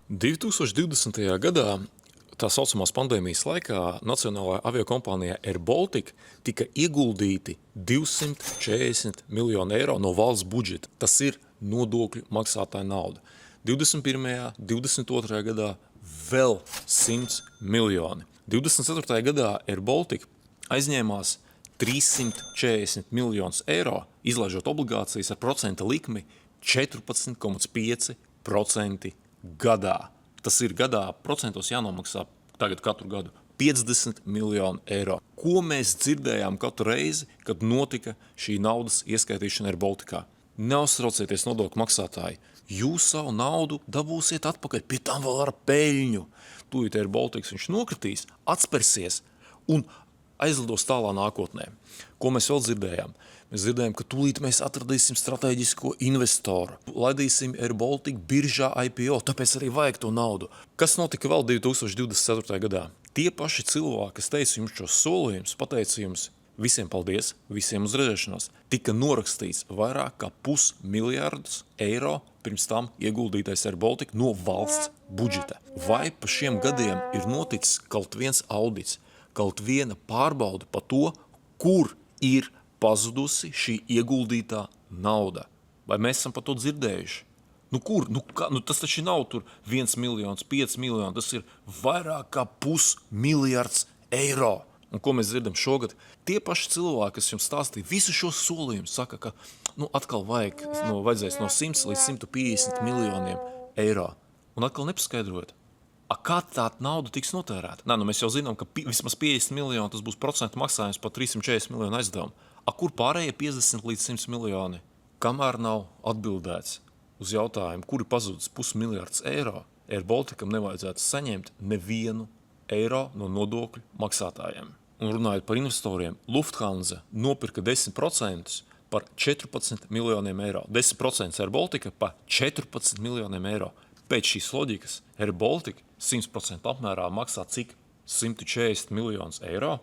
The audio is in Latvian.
2020. gadā, tā saucamās pandēmijas laikā, Nacionālajā aviokompānijā Air Baltica tika ieguldīti 240 miljoni eiro no valsts budžeta. Tas ir nodokļu maksātāja nauda. 21. 22. gadā vēl 100 miljoni. 24. gadā Air Baltica aizņēmās 340 miljonus eiro, izlaižot obligācijas ar procenta likmi 14,5% gadā. Tas ir gadā procentos jānomaksā tagad katru gadu 50 miljonu eiro. Ko mēs dzirdējām katru reizi, kad notika šī naudas ieskaitīšana Air Balticā? Neuztraucieties, nodokļu maksātāji, jūs savu naudu dabūsiet atpakaļ, pie tam vēl ar peļņu. Tūlīt Air Baltics viņš nokritīs, atspersies un aizlidos tālā nākotnē. Ko mēs vēl dzirdējām? Mēs dzirdējām, ka tūlīt mēs atradīsim strateģisko investoru, laidīsim Air Baltica biržā IPO, tāpēc arī vajag to naudu. Kas notika vēl 2024. gadā? Tie paši cilvēki, kas teica jums šos solījumus, pateica jums visiem paldies, visiem uz redzēšanos. Tika norakstīts vairāk kā 500 miljardus eiro pirms tam ieguldītais Air Baltica no valsts budžeta. Vai pa šiem gadiem ir noticis kaut viens audits, kaut viena pārbauda par to, kur ir pazudusi šī ieguldītā nauda? Vai mēs esam par to dzirdējuši? Kur? Tas taču nav tur 1 miljons, 5 miljoni, tas ir vairāk kā 500 miljards eiro. Un ko mēs dzirdam šogad? Tie paši cilvēki, kas jums stāstīja visu šo solījumu, saka, ka atkal vajadzēs no 100 līdz 150 miljoniem eiro. Un atkal nepaskaidrojot, kā tā nauda tiks notērēta? Mēs jau zinām, ka vismaz 50 miljoni tas būs procentu maksājums par 340 miljonu aizdevumu. Kur pārējie 50 līdz 100 miljoni? Kamēr nav atbildēts uz jautājumu, kuri pazudis 500 miljards eiro, Air Balticam nevajadzētu saņemt nevienu eiro no nodokļu maksātājiem. Un runājot par investoriem, Lufthansa nopirka 10% par 14 miljoniem eiro. 10% Air Baltica par 14 miljoniem eiro. Pēc šīs loģikas Air Baltica 100% apmērā maksā cik? 140 miljonus eiro.